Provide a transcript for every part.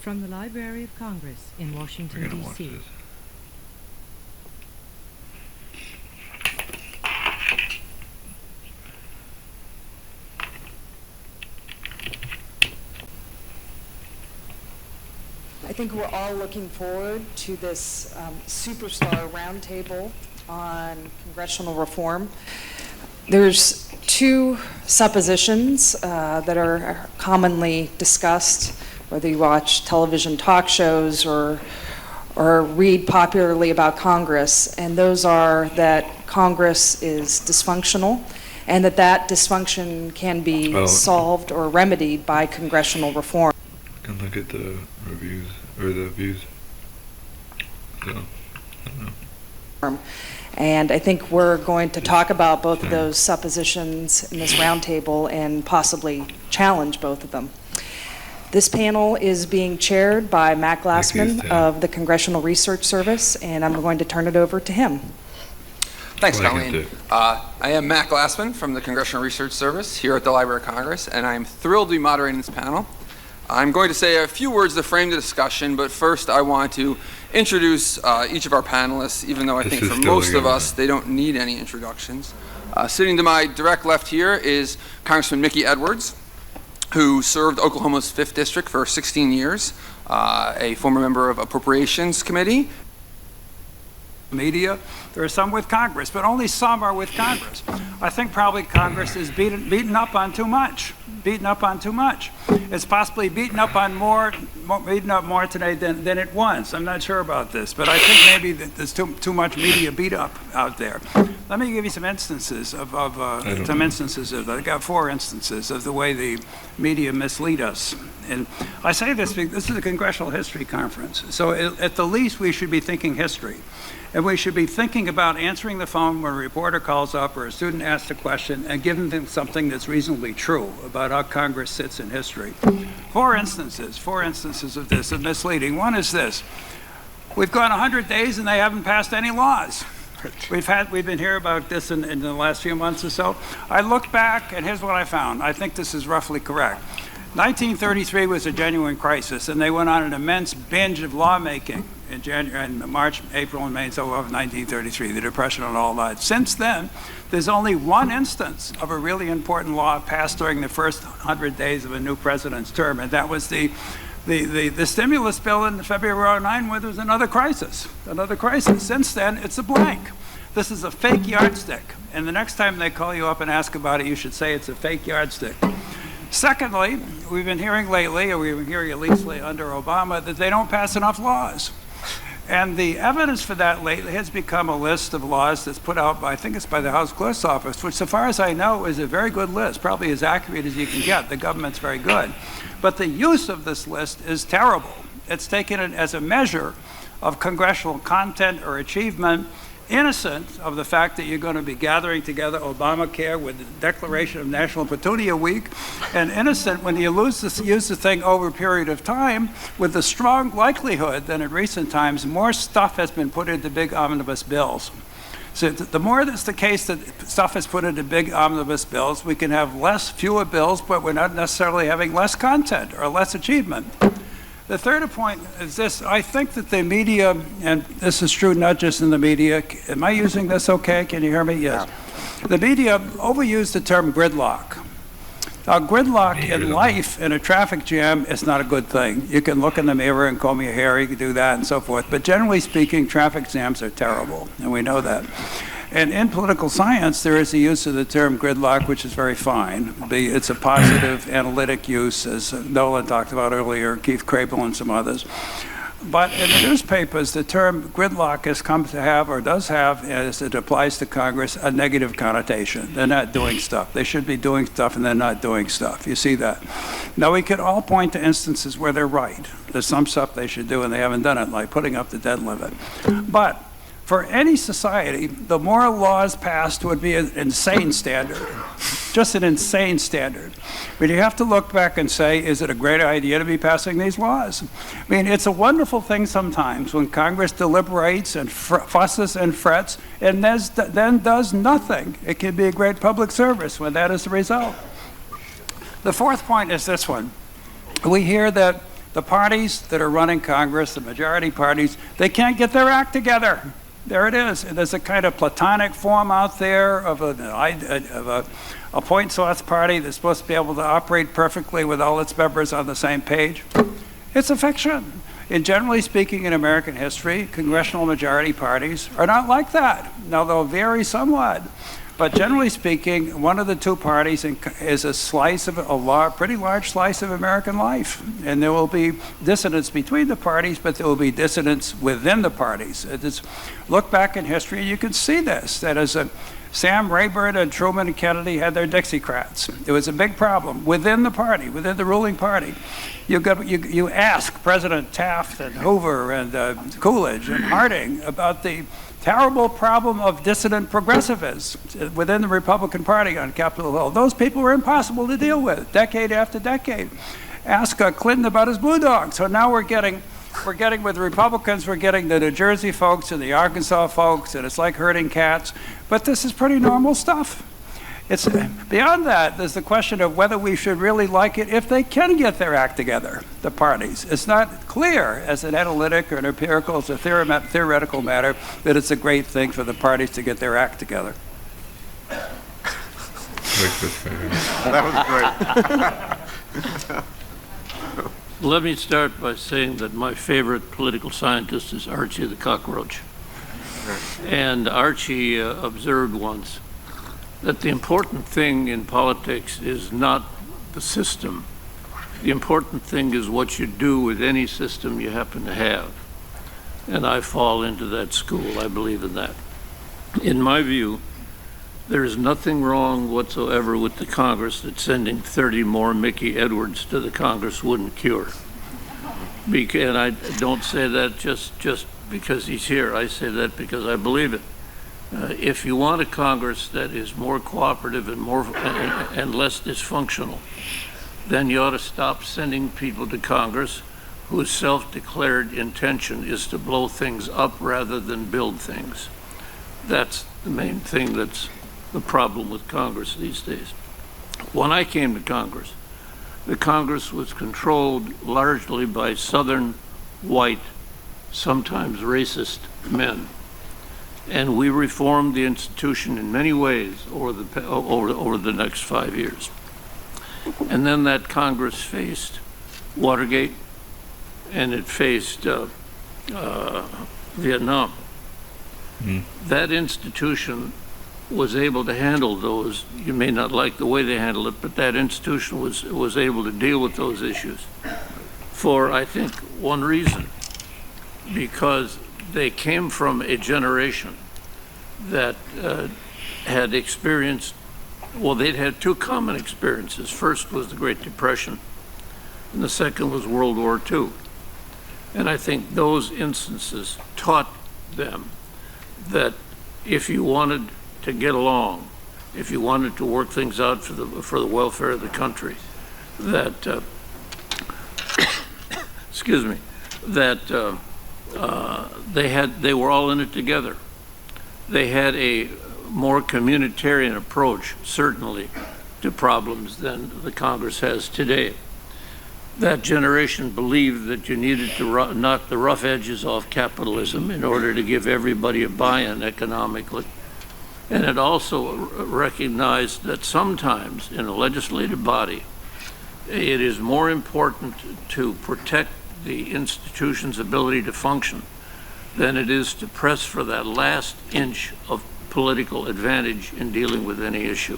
From the Library of Congress in Washington, D.C. I think we're all looking forward to this superstar roundtable on congressional reform. There's two suppositions that are commonly discussed, whether you watch television talk shows or read popularly about Congress, and those are that Congress is dysfunctional and that dysfunction can be solved or remedied by congressional reform. And look at the reviews or the views. So, I don't know. And I think we're going to talk about both of those suppositions in this roundtable and possibly challenge both of them. This panel is being chaired by Matt Glassman of the Congressional Research Service, and I'm going to turn it over to him. Thanks, Colleen. I am Matt Glassman from the Congressional Research Service here at the Library of Congress, and I'm thrilled to be moderating this panel. I'm going to say a few words to frame the discussion, but first I want to introduce each of our panelists, even though I think for most of us they don't need any introductions. Sitting to my direct left here is Congressman Mickey Edwards, who served Oklahoma's 5th District for 16 years, a former member of Appropriations Committee. Media, there are some with Congress, but only some are with Congress. I think probably Congress is beaten up on too much. It's possibly beaten up more today than it was. I'm not sure about this, but I think maybe there's too much media beat up out there. Let me give you some instances I got 4 instances of the way the media mislead us. And I say this because this is a Congressional History Conference, so at the least we should be thinking history. And we should be thinking about answering the phone when a reporter calls up or a student asks a question and giving them something that's reasonably true about how Congress sits in history. 4 instances of this, of misleading. One is this: we've gone 100 days and they haven't passed any laws. We've been hearing about this in the last few months or so. I looked back and here's what I found. I think this is roughly correct. 1933 was a genuine crisis, and they went on an immense binge of lawmaking in January, and March, April, and May, and so of 1933, the Depression and all that. Since then, there's only one instance of a really important law passed during the first 100 days of a new president's term, and that was the stimulus bill in February of 2009, where there was another crisis. Since then, it's a blank. This is a fake yardstick, and the next time they call you up and ask about it, you should say it's a fake yardstick. Secondly, we've been hearing lately, or we've been hearing at least under Obama, that they don't pass enough laws. And the evidence for that lately has become a list of laws that's put out by, I think it's by the House Clerk's Office, which so far as I know is a very good list, probably as accurate as you can get. The government's very good. But the use of this list is terrible. It's taken it as a measure of congressional content or achievement, innocent of the fact that you're going to be gathering together Obamacare with the Declaration of National Petunia Week, and innocent when you use the thing over a period of time with the strong likelihood that in recent times more stuff has been put into big omnibus bills. So the more that's the case that stuff is put into big omnibus bills, we can have fewer bills, but we're not necessarily having less content or less achievement. The third point is this: I think that the media, and this is true not just in the media, am I using this okay? Can you hear me? Yes. The media overused the term gridlock. Now, gridlock in life, in a traffic jam, is not a good thing. You can look in the mirror and comb your hair, you can do that and so forth, but generally speaking, traffic jams are terrible, and we know that. And in political science, there is a use of the term gridlock, which is very fine. It's a positive analytic use, as Nolan talked about earlier, Keith Crable and some others. But in the newspapers, the term gridlock has come to have, or does have, as it applies to Congress, a negative connotation. They're not doing stuff. They should be doing stuff, and they're not doing stuff. You see that? Now, we could all point to instances where they're right. There's some stuff they should do, and they haven't done it, like putting up the debt limit. But for any society, the more laws passed would be an insane standard, just an insane standard. But you have to look back and say, is it a great idea to be passing these laws? I mean, it's a wonderful thing sometimes when Congress deliberates and fusses and frets and then does nothing. It can be a great public service when that is the result. The fourth point is this one. We hear that The parties that are running Congress, the majority parties, they can't get their act together. There it is. And there's a kind of platonic form out there of a point source party that's supposed to be able to operate perfectly with all its members on the same page. It's a fiction. And generally speaking, in American history, congressional majority parties are not like that. Now, they'll vary somewhat. But generally speaking, one of the two parties is a slice of pretty large slice of American life. And there will be dissonance between the parties, but there will be dissonance within the parties. Just look back in history, and you can see this, that as Sam Rayburn and Truman and Kennedy had their Dixiecrats. It was a big problem within the party, within the ruling party. You ask President Taft and Hoover and Coolidge and Harding about the terrible problem of dissident progressivists within the Republican Party on Capitol Hill. Those people were impossible to deal with, decade after decade. Ask Clinton about his Blue Dogs. So now we're getting with the Republicans, we're getting the New Jersey folks and the Arkansas folks, and it's like herding cats. But this is pretty normal stuff. It's beyond that, there's the question of whether we should really like it if they can get their act together, the parties. It's not clear as an analytic or an empirical, as a theoretical matter, that it's a great thing for the parties to get their act together. That was great. Let me start by saying that my favorite political scientist is Archie the cockroach. And Archie observed once that the important thing in politics is not the system. The important thing is what you do with any system you happen to have. And I fall into that school. I believe in that. In my view, there is nothing wrong whatsoever with the Congress that sending 30 more Mickey Edwards to the Congress wouldn't cure. And I don't say that just because he's here. I say that because I believe it. If you want a Congress that is more cooperative and less dysfunctional, then you ought to stop sending people to Congress whose self-declared intention is to blow things up rather than build things. That's the main thing that's the problem with Congress these days. When I came to Congress, the Congress was controlled largely by Southern, white, sometimes racist men. And we reformed the institution in many ways over the next 5 years. And then that Congress faced Watergate, and it faced Vietnam. That institution was able to handle those. You may not like the way they handled it, but that institution was able to deal with those issues for, I think, one reason, because they came from a generation that had experienced, well, they'd had two common experiences. First was the Great Depression, and the second was World War II. And I think those instances taught them that if you wanted to get along, if you wanted to work things out for the welfare of the country, that excuse me, that they were all in it together. They had a more communitarian approach, certainly, to problems than the Congress has today. That generation believed that you needed to knock the rough edges off capitalism in order to give everybody a buy-in economically. And it also recognized that sometimes in a legislative body, it is more important to protect the institution's ability to function than it is to press for that last inch of political advantage in dealing with any issue.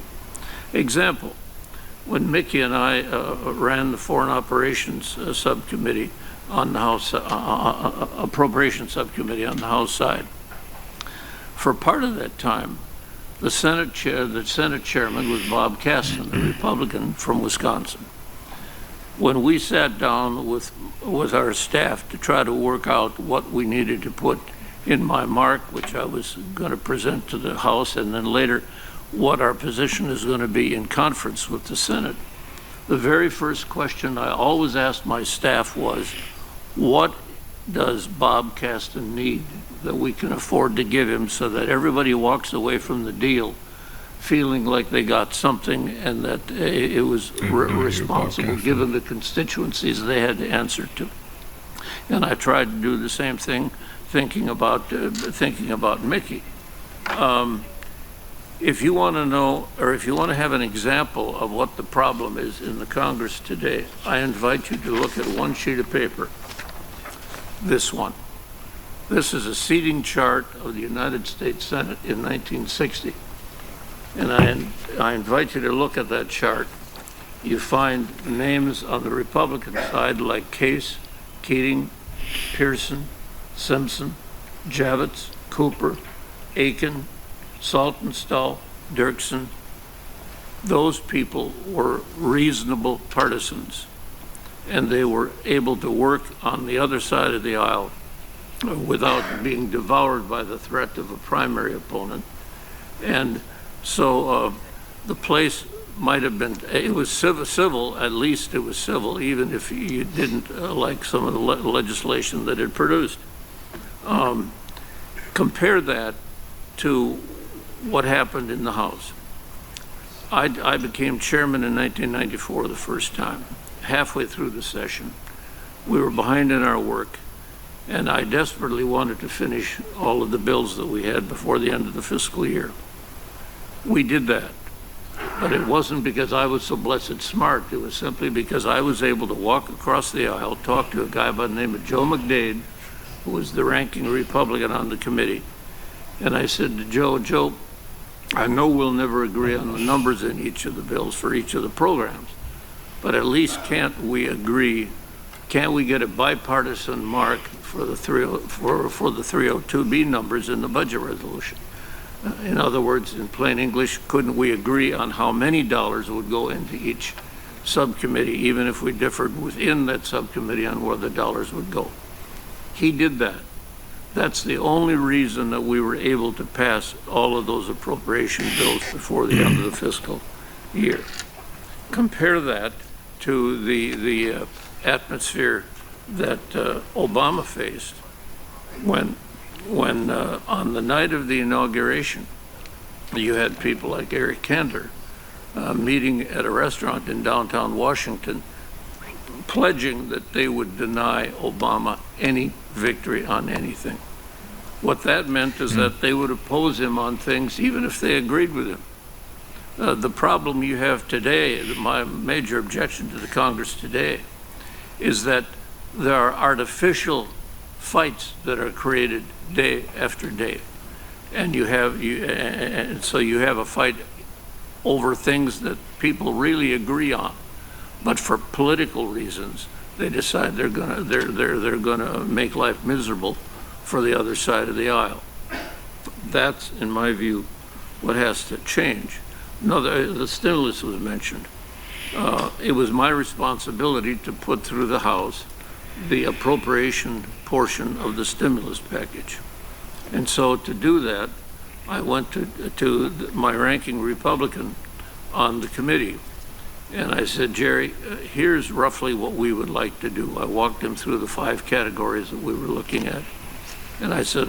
Example, when Mickey and I ran the Foreign Operations Subcommittee on the House, Appropriations Subcommittee on the House side, for part of that time, the Senate chairman was Bob Caston, the Republican from Wisconsin. When we sat down with our staff to try to work out what we needed to put in my mark, which I was going to present to the House, and then later what our position is going to be in conference with the Senate, the very first question I always asked my staff was, what does Bob Caston need that we can afford to give him so that everybody walks away from the deal feeling like they got something and that it was responsible given the constituencies they had to answer to. And I tried to do the same thing, thinking about Mickey. If you want to know, or if you want to have an example of what the problem is in the Congress today, I invite you to look at one sheet of paper, this one. This is a seating chart of the United States Senate in 1960. And I invite you to look at that chart. You find names on the Republican side like Case, Keating, Pearson, Simpson, Javits, Cooper, Aiken, Saltonstall, Dirksen. Those people were reasonable partisans, and they were able to work on the other side of the aisle without being devoured by the threat of a primary opponent. And so the place might have been, it was civil, at least it was civil, even if you didn't like some of the legislation that it produced. Compare that to what happened in the House. I became chairman in 1994 the first time, halfway through the session. We were behind in our work, and I desperately wanted to finish all of the bills that we had before the end of the fiscal year. We did that, but it wasn't because I was so blessed smart. It was simply because I was able to walk across the aisle, talk to a guy by the name of Joe McDade, who was the ranking Republican on the committee. And I said to Joe, I know we'll never agree on the numbers in each of the bills for each of the programs, but at least can't we get a bipartisan mark for the 302B numbers in the budget resolution? In other words, in plain English, couldn't we agree on how many dollars would go into each subcommittee, even if we differed within that subcommittee on where the dollars would go? He did that. That's the only reason that we were able to pass all of those appropriation bills before the end of the fiscal year. Compare that to the atmosphere that Obama faced when on the night of the inauguration, you had people like Eric Cantor meeting at a restaurant in downtown Washington, pledging that they would deny Obama any victory on anything. What that meant is that they would oppose him on things even if they agreed with him. The problem you have today, my major objection to the Congress today, is that there are artificial fights that are created day after day. And so you have a fight over things that people really agree on. But for political reasons, they decide they're gonna make life miserable for the other side of the aisle. That's, in my view, what has to change. No, the stimulus was mentioned. It was my responsibility to put through the House the appropriation portion of the stimulus package. And so to do that, I went to my ranking Republican on the committee, and I said, Jerry, here's roughly what we would like to do. I walked him through the 5 categories that we were looking at. And I said,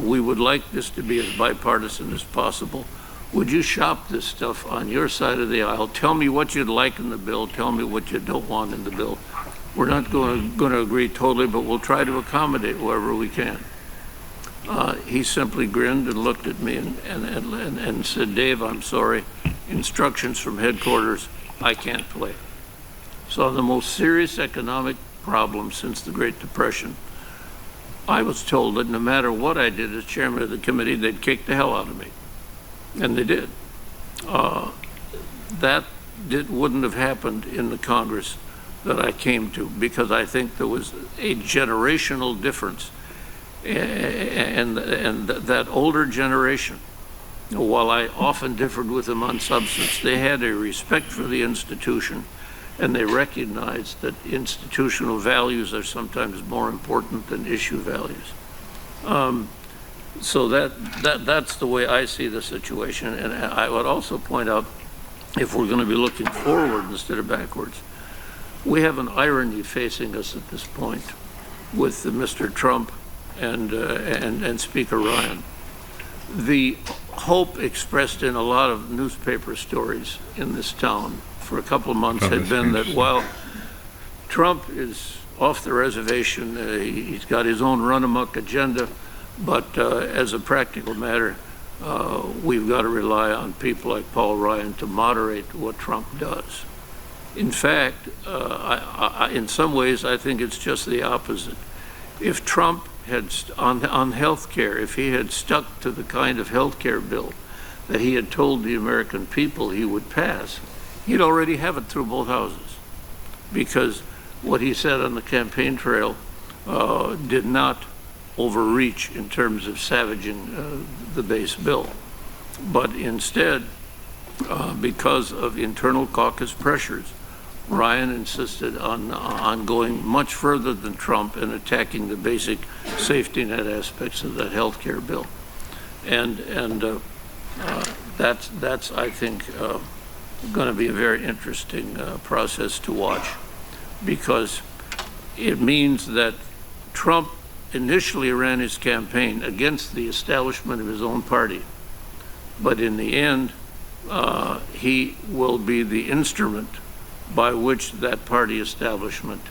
we would like this to be as bipartisan as possible. Would you shop this stuff on your side of the aisle? Tell me what you'd like in the bill. Tell me what you don't want in the bill. We're not going to agree totally, but we'll try to accommodate wherever we can. He simply grinned and looked at me and said, Dave, I'm sorry. Instructions from headquarters, I can't play. So the most serious economic problem since the Great Depression, I was told that no matter what I did as chairman of the committee, they'd kick the hell out of me. And they did. That wouldn't have happened in the Congress that I came to, because I think there was a generational difference. And that older generation, while I often differed with them on substance, they had a respect for the institution, and they recognized that institutional values are sometimes more important than issue values. So that's the way I see the situation. And I would also point out, if we're going to be looking forward instead of backwards, we have an irony facing us at this point with Mr. Trump and Speaker Ryan. The hope expressed in a lot of newspaper stories in this town for a couple of months had been that while Trump is off the reservation, he's got his own run-amok agenda, but as a practical matter, we've got to rely on people like Paul Ryan to moderate what Trump does. In fact, in some ways, I think it's just the opposite. If Trump had, on health care, if he had stuck to the kind of health care bill that he had told the American people he would pass, he'd already have it through both houses. Because what he said on the campaign trail did not overreach in terms of savaging the base bill. But instead, because of internal caucus pressures, Ryan insisted on going much further than Trump and attacking the basic safety net aspects of that health care bill. And that's I think, going to be a very interesting process to watch, because it means that Trump initially ran his campaign against the establishment of his own party, but in the end, he will be the instrument by which that party establishment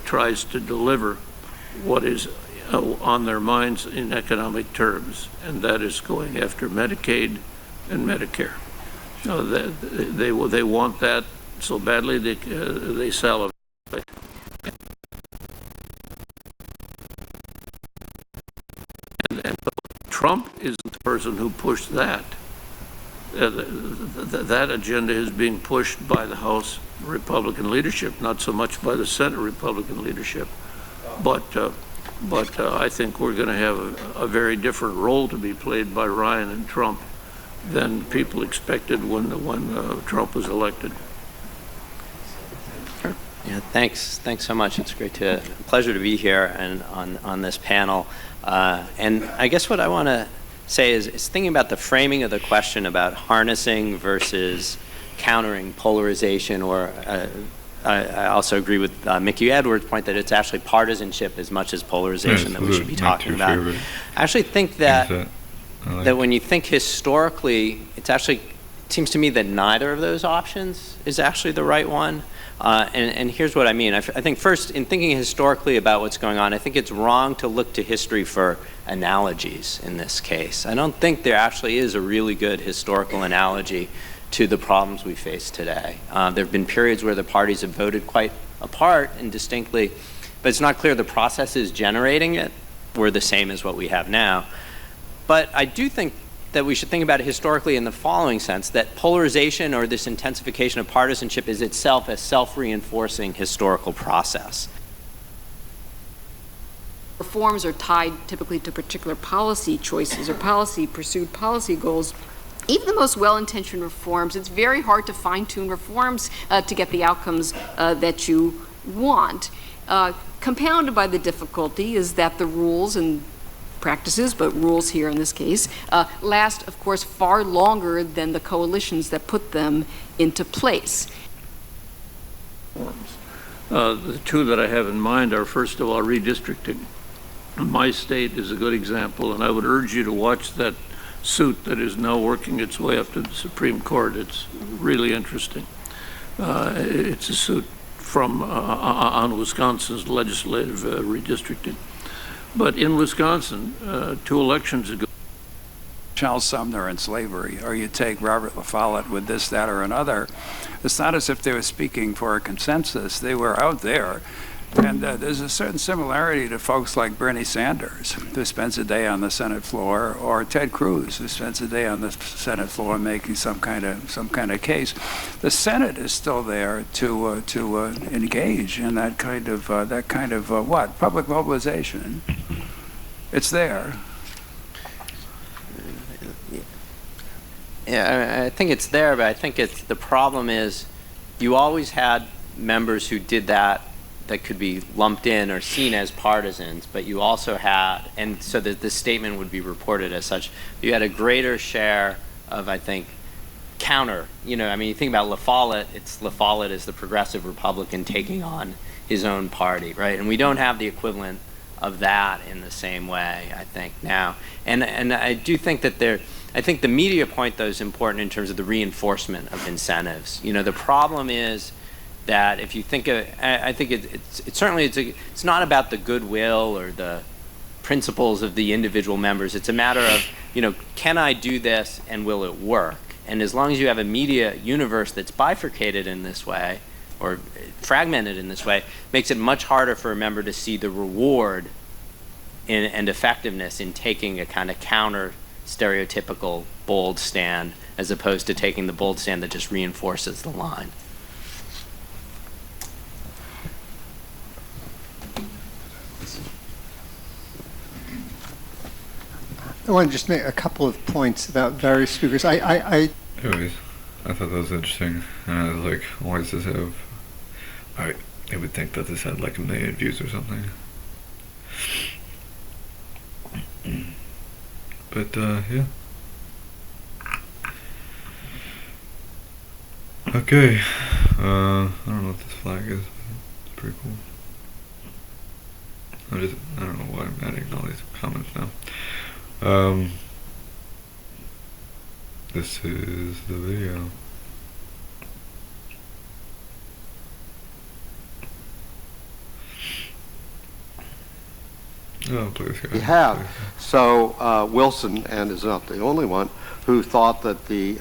tries to deliver what is on their minds in economic terms, and that is going after Medicaid and Medicare. They want that so badly they salivate. And Trump isn't the person who pushed that. That agenda is being pushed by the House Republican leadership, not so much by the Senate Republican leadership. But I think we're going to have a very different role to be played by Ryan and Trump than people expected when Trump was elected. Yeah, thanks so much. It's a pleasure to be here and on this panel. And I guess what I want to say is thinking about the framing of the question about harnessing versus countering polarization, or I also agree with Mickey Edwards' point that it's actually partisanship as much as polarization that we should be talking about. I actually think that when you think historically, it seems to me that neither of those options is actually the right one. And here's what I mean. I think first, in thinking historically about what's going on, I think it's wrong to look to history for analogies in this case. I don't think there actually is a really good historical analogy to the problems we face today. There have been periods where the parties have voted quite apart and distinctly, but it's not clear the processes generating it were the same as what we have now. But I do think that we should think about it historically in the following sense, that polarization or this intensification of partisanship is itself a self-reinforcing historical process. Reforms are tied typically to particular policy choices or pursued policy goals. Even the most well-intentioned reforms, it's very hard to fine-tune reforms to get the outcomes that you want. Compounded by the difficulty is that the rules and practices, but rules here in this case, last, of course, far longer than the coalitions that put them into place. The two that I have in mind are, first of all, redistricting. My state is a good example, and I would urge you to watch that suit that is now working its way up to the Supreme Court. It's really interesting. It's a suit from on Wisconsin's legislative redistricting. But in Wisconsin, 2 elections ago, Charles Sumner and slavery, or you take Robert La Follette with this, that, or another. It's not as if they were speaking for a consensus. They were out there. And there's a certain similarity to folks like Bernie Sanders, who spends a day on the Senate floor, or Ted Cruz, who spends a day on the Senate floor making some kind of case. The Senate is still there to engage in that kind of what? Public mobilization. It's there. Yeah, I think it's there, but I think the problem is you always had members who did that could be lumped in or seen as partisans, but you also had, and so that this statement would be reported as such, you had a greater share of, I think, counter. You think about La Follette, La Follette is the progressive Republican taking on his own party, right? And we don't have the equivalent of that in the same way, I think, now. And I do think that I think the media point, though, is important in terms of the reinforcement of incentives. You know, the problem is that if you think of, I think it's not about the goodwill or the principles of the individual members. It's a matter of, you know, can I do this and will it work? And as long as you have a media universe that's bifurcated in this way or fragmented in this way, makes it much harder for a member to see the reward and effectiveness in taking a kind of counter stereotypical bold stand as opposed to taking the bold stand that just reinforces the line. I want to just make a couple of points about various speakers. Anyways, I thought that was interesting. And I was like, why does this have... I would think that this had like 1 million views or something. But, yeah. Okay. I don't know what this flag is. It's pretty cool. I don't know why I'm adding all these comments now. This is the video. Oh, please, guys. We have. So Wilson, and is not the only one, who thought that the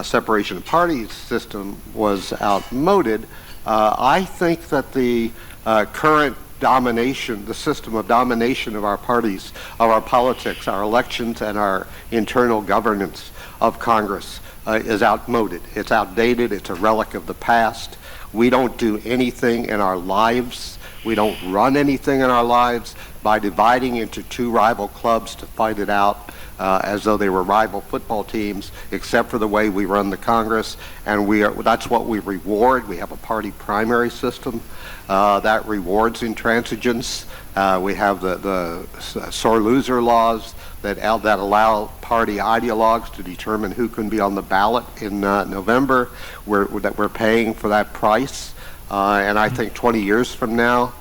separation of parties system was outmoded. I think that the current domination, the system of domination of our parties, of our politics, our elections, and our internal governance of Congress is outmoded. It's outdated. It's a relic of the past. We don't do anything in our lives. We don't run anything in our lives by dividing into two rival clubs to fight it out as though they were rival football teams, except for the way we run the Congress. And that's what we reward. We have a party primary system that rewards intransigence. We have the sore loser laws that allow party ideologues to determine who can be on the ballot in November. We're paying for that price. And I think 20 years from now,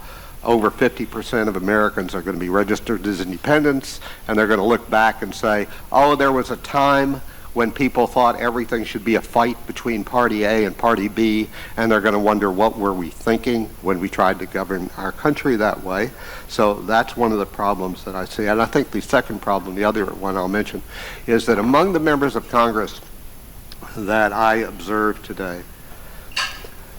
over 50% of Americans are going to be registered as independents, and they're going to look back and say, oh, there was a time when people thought everything should be a fight between Party A and Party B, and they're going to wonder what were we thinking when we tried to govern our country that way. So that's one of the problems that I see. And I think the second problem, the other one I'll mention, is that among the members of Congress that I observed today,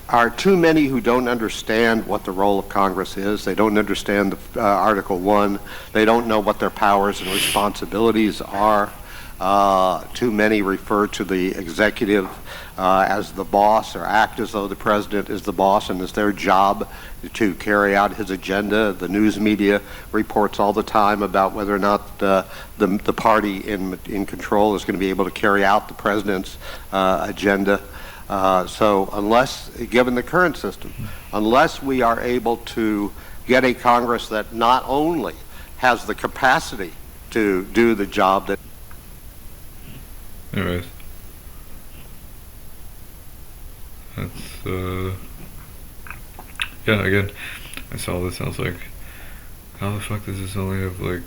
are too many who don't understand what the role of Congress is. They don't understand Article 1. They don't know what their powers and responsibilities are. Too many refer to the executive as the boss, or act as though the president is the boss and it's their job to carry out his agenda. The news media reports all the time about whether or not the party in control is going to be able to carry out the president's agenda. So unless, given the current system, unless we are able to get a Congress that not only has the capacity to do the job that... Anyways. That's, yeah, again, I saw this, I was like, how the fuck does this only have, like,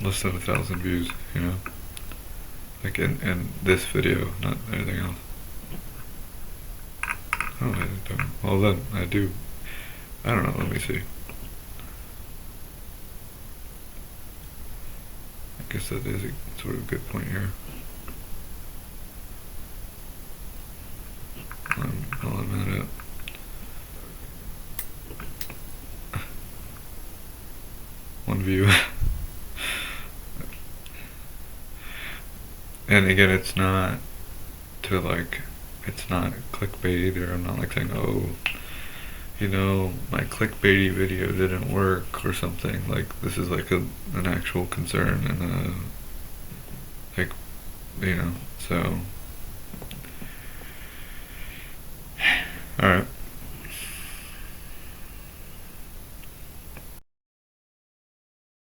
less than 1,000 views, you know? Like in this video, not anything else. Oh, I don't. Well then, I do. I don't know, let me see. I guess that is a sort of good point here. I'll admit it. One view. And again, it's not to like, it's not clickbait, or I'm not like saying, oh, you know, my clickbaity video didn't work or something. Like, this is like an actual concern, and like, you know, so